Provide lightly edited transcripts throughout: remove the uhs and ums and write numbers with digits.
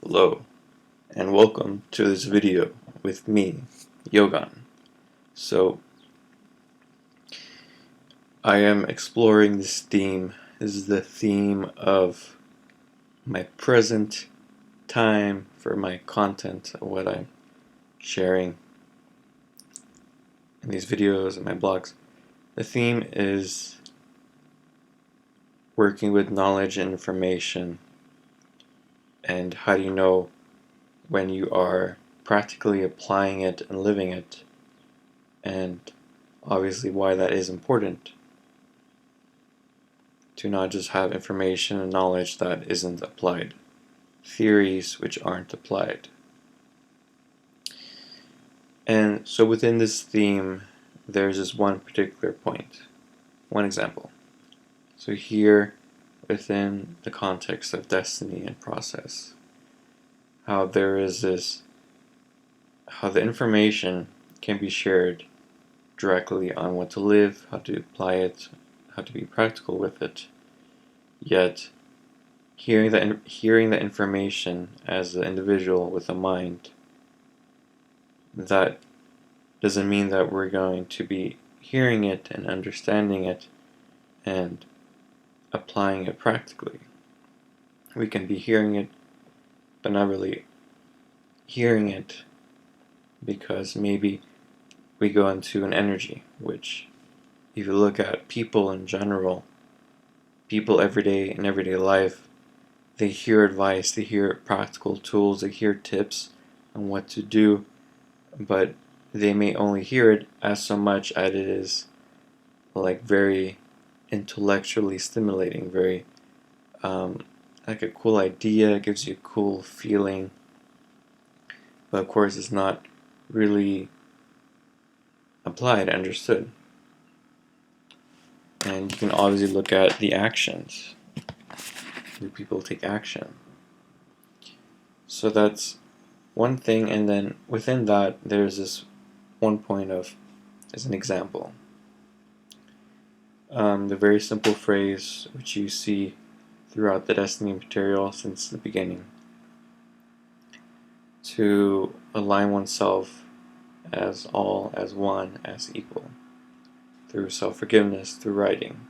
Hello, and welcome to this video with me, Yogan. So, I am exploring this theme. This is the theme of my present time for my content, what I'm sharing in these videos and my blogs. The theme is working with knowledge and information, and how do you know when you are practically applying it and living it, and obviously why that is important to not just have information and knowledge that isn't applied, theories which aren't applied. And so within this theme, there's this one particular point, one example. So here, within the context of destiny and process, how there is this, how the information can be shared directly on what to live, how to apply it, how to be practical with it, yet hearing the information as an individual with a mind, that doesn't mean that we're going to be hearing it and understanding it and applying it practically. We can be hearing it, but not really hearing it, because maybe we go into an energy, which if you look at people in general, people every day in everyday life, they hear advice, they hear practical tools, they hear tips on what to do, but they may only hear it as so much as it is like very intellectually stimulating, very like a cool idea, gives you a cool feeling, but of course it's not really applied, understood. And you can obviously look at the actions. Do people take action? So that's one thing, and then within that there's this one point of, as an example, the very simple phrase which you see throughout the Destiny material since the beginning, to align oneself as all, as one, as equal, through self-forgiveness, through writing,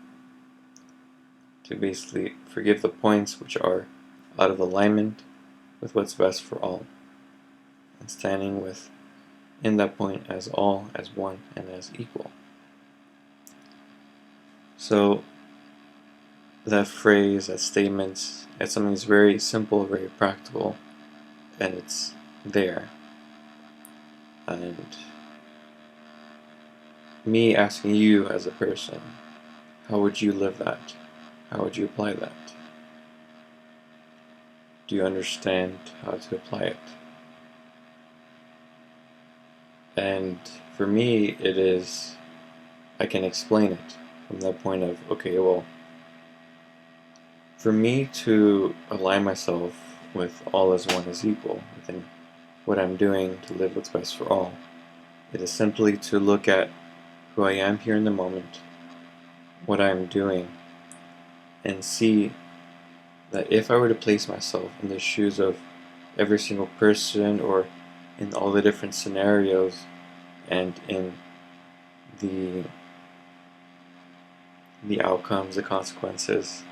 to basically forgive the points which are out of alignment with what's best for all, and standing with in that point as all, as one, and as equal. So that phrase, that statement, it's something that's very simple, very practical, and it's there. And me asking you as a person, how would you live that? How would you apply that? Do you understand how to apply it? And for me, it is, I can explain it from that point of, okay, well, for me to align myself with all as one as equal within what I'm doing to live what's best for all, it is simply to look at who I am here in the moment, what I'm doing, and see that if I were to place myself in the shoes of every single person, or in all the different scenarios, and in the outcomes, the consequences,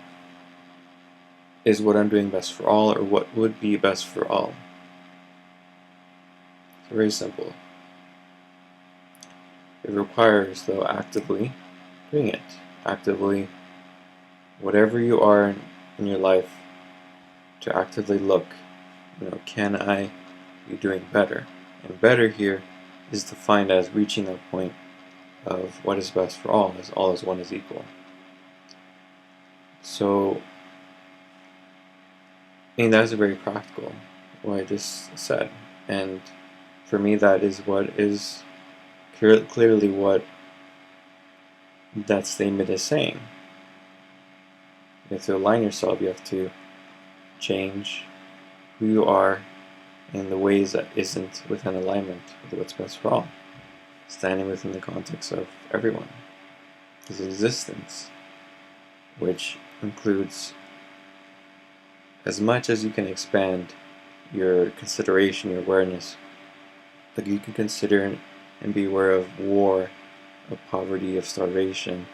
is what I'm doing best for all, or what would be best for all? It's very simple. It requires, though, actively doing it. Actively, whatever you are in your life, to actively look, can I be doing better? And better here is defined as reaching that point of what is best for all as one is equal. So, I mean, that's very practical, what I just said. And for me, that is what is clearly what that statement is saying. You have to align yourself, you have to change who you are in the ways that isn't within alignment with what's best for all, standing within the context of everyone, his existence, which includes as much as you can expand your consideration, your awareness. Like you can consider and be aware of war, of poverty, of starvation,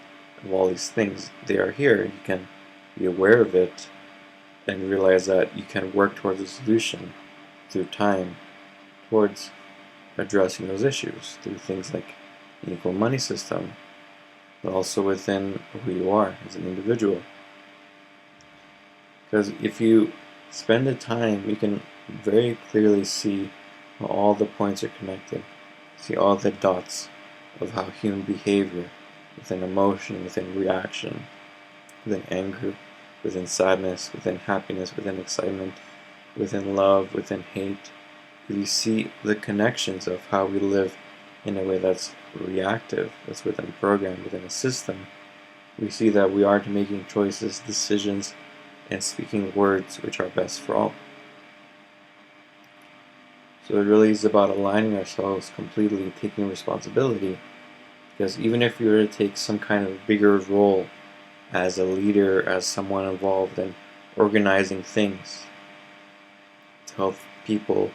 of all these things. They are here. You can be aware of it and realize that you can work towards a solution through time, towards addressing those issues through things like an equal money system, but also within who you are as an individual. Because if you spend the time, you can very clearly see how all the points are connected, see all the dots of how human behavior, within emotion, within reaction, within anger, within sadness, within happiness, within excitement, within love, within hate, you see the connections of how we live in a way that's reactive, that's within a program, within a system. We see that we aren't making choices, decisions, and speaking words which are best for all. So it really is about aligning ourselves completely, taking responsibility, because even if we were to take some kind of bigger role as a leader, as someone involved in organizing things to help people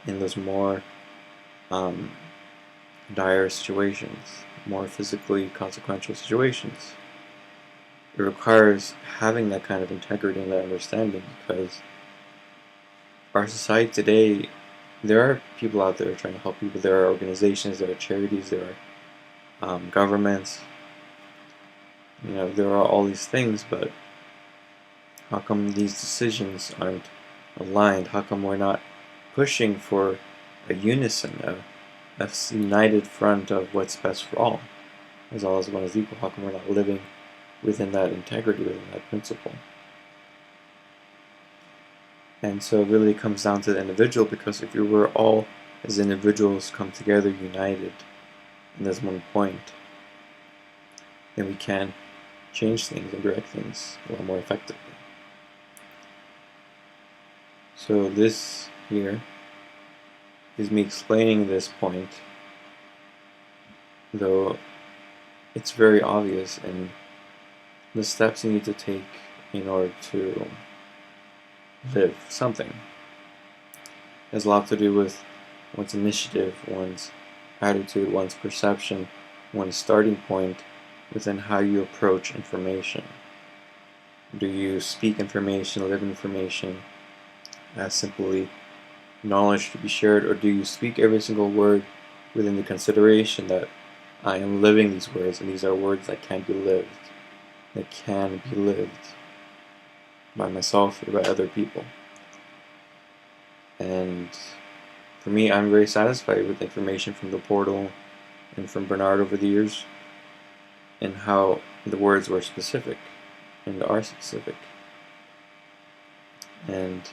in those more dire situations, more physically consequential situations, it requires having that kind of integrity and that understanding, because our society today, there are people out there trying to help people. There are organizations, there are charities, there are governments. There are all these things, but how come these decisions aren't aligned? How come we're not pushing for a unison, a united front of what's best for all? As all as one is equal. How come we're not living within that integrity, within that principle? And so it really comes down to the individual, because if we were all as individuals come together united and there's one point, then we can change things and direct things a lot more effectively. So this here is me explaining this point, though it's very obvious in the steps you need to take in order to live something. It has a lot to do with one's initiative, one's attitude, one's perception, one's starting point within how you approach information. Do you speak information, live information as simply knowledge to be shared, or do you speak every single word within the consideration that I am living these words, and these are words that can be lived, by myself or by other people? And for me, I'm very satisfied with information from the portal and from Bernard over the years, and how the words were specific and are specific, and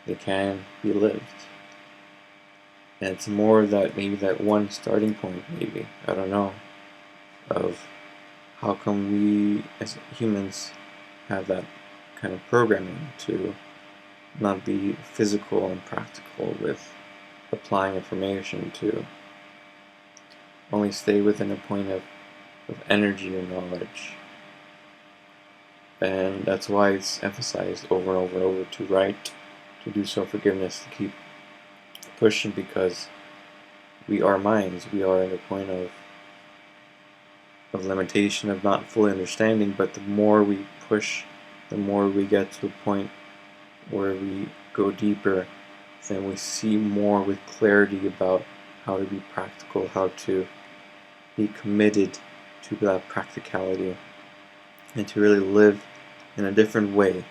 they can be lived. And it's more that maybe that one starting point, maybe, I don't know, of how come we as humans have that kind of programming to not be physical and practical with applying information, to only stay within a point of energy or knowledge. And that's why it's emphasized over and over and over to write, to do self-forgiveness, to keep pushing, because we are minds. We are at a point of limitation, of not fully understanding, but the more we push, the more we get to a point where we go deeper, then we see more with clarity about how to be practical, how to be committed to that practicality, and to really live in a different way,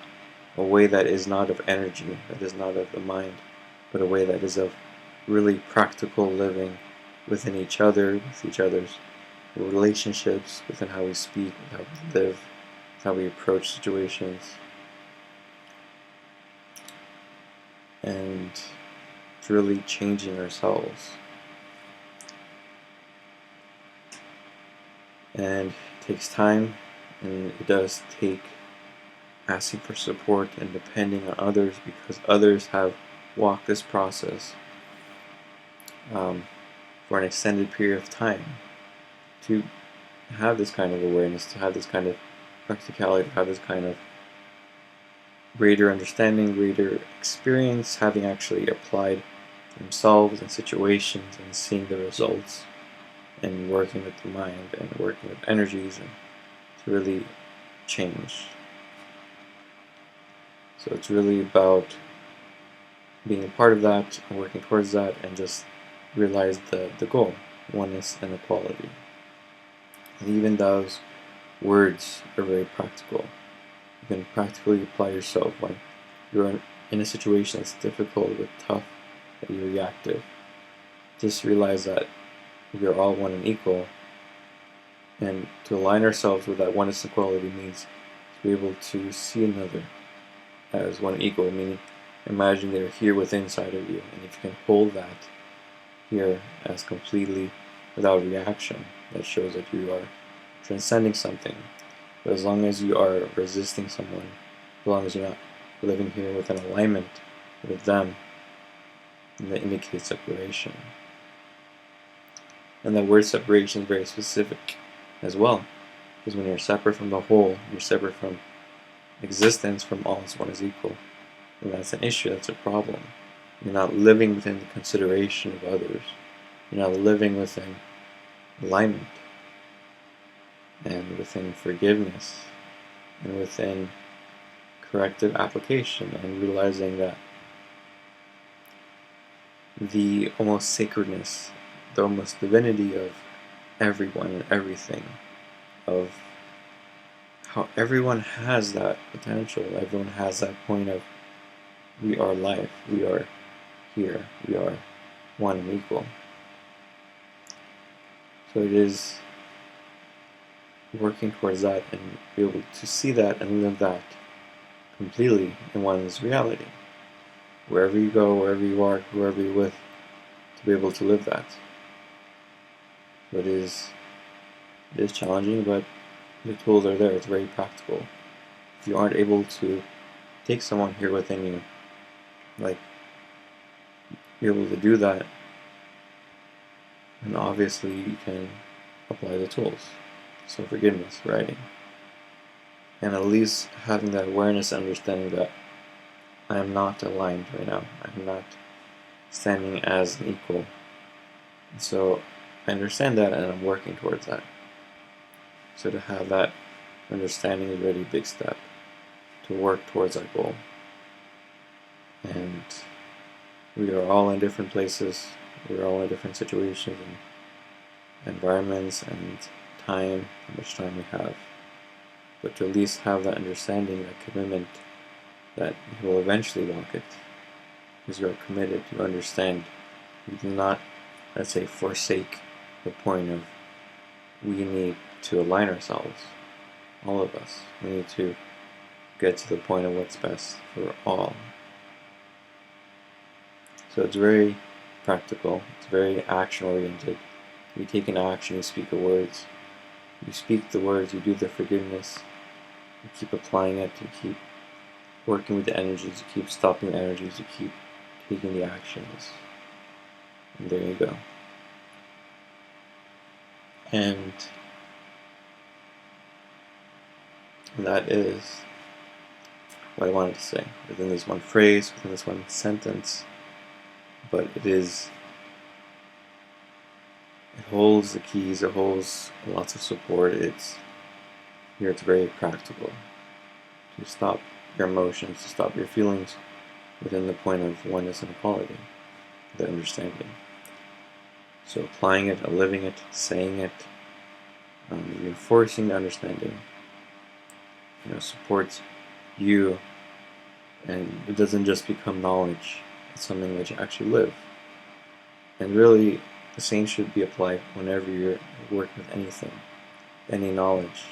a way that is not of energy, that is not of the mind, but a way that is of really practical living within each other, with each other's relationships, within how we speak, with how we live, with how we approach situations. And it's really changing ourselves. And it takes time, and it does take asking for support and depending on others, because others have walked this process for an extended period of time, to have this kind of awareness, to have this kind of practicality, to have this kind of greater understanding, greater experience, having actually applied themselves in situations and seeing the results, and working with the mind and working with energies and to really change. So it's really about being a part of that and working towards that, and just realize the goal, oneness and equality. And even those words are very practical. You can practically apply yourself when you're in a situation that's difficult or tough, that you're reactive. Just realize that we are all one and equal, and to align ourselves with that oneness and equality means to be able to see another as one equal, meaning imagine they're here within inside of you, and if you can hold that here as completely without reaction, that shows that you are transcending something. But as long as you are resisting someone, as long as you're not living here with an alignment with them, that indicates separation. And that word separation is very specific as well, because when you're separate from the whole, you're separate from existence, from all as one is equal. And that's an issue, that's a problem. You're not living within the consideration of others. You're not living within alignment, and within forgiveness, and within corrective application, and realizing that the almost sacredness, the almost divinity of everyone and everything, of how everyone has that potential, everyone has that point of we are life, we are here, we are one and equal. So it is working towards that and be able to see that and live that completely in one's reality. Wherever you go, wherever you are, whoever you're with, to be able to live that. So it is challenging, but the tools are there. It's very practical. If you aren't able to take someone here within you, like, be able to do that, then obviously you can apply the tools. So forgiveness, writing, and at least having that awareness, understanding that I am not aligned right now. I am not standing as an equal. And so I understand that, and I'm working towards that. So to have that understanding is already a big step to work towards our goal. And we are all in different places. We are all in different situations and environments and time, how much time we have. But to at least have that understanding, that commitment, that you will eventually walk it, because you are committed, you understand. You do not, let's say, forsake the point of we need to align ourselves, all of us. We need to get to the point of what's best for all. So it's very practical, it's very action-oriented. You take an action, you speak the words. You speak the words, you do the forgiveness, you keep applying it, you keep working with the energies, you keep stopping the energies, you keep taking the actions. And there you go. And that is what I wanted to say within this one phrase, within this one sentence. But it holds the keys, it holds lots of support. It's very practical to stop your emotions, to stop your feelings within the point of oneness and equality, the understanding. So applying it, living it, saying it, reinforcing the understanding, supports you, and it doesn't just become knowledge. It's something that you actually live. And really, the same should be applied whenever you're working with anything, any knowledge,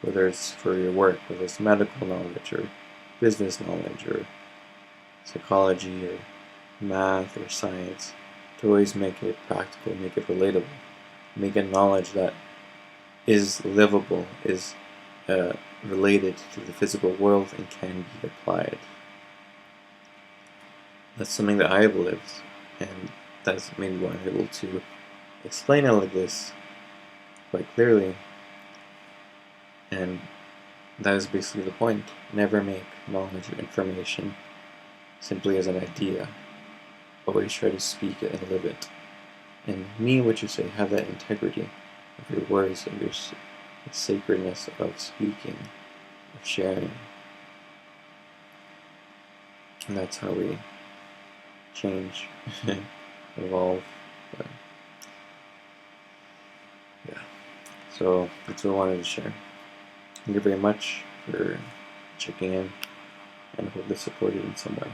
whether it's for your work, whether it's medical knowledge or business knowledge or psychology or math or science, to always make it practical, make it relatable, make it knowledge that is livable, is related to the physical world and can be applied. That's something that I have lived, and that's maybe why I'm able to explain it like this quite clearly and That is basically the point. Never make knowledge or information simply as an idea. Always try to speak it and live it. And mean what you say. Have that integrity of your words, of your sacredness of speaking, of sharing. And that's how we change, evolve. But yeah. So that's what I wanted to share. Thank you very much for checking in, and I hope this supported in some way.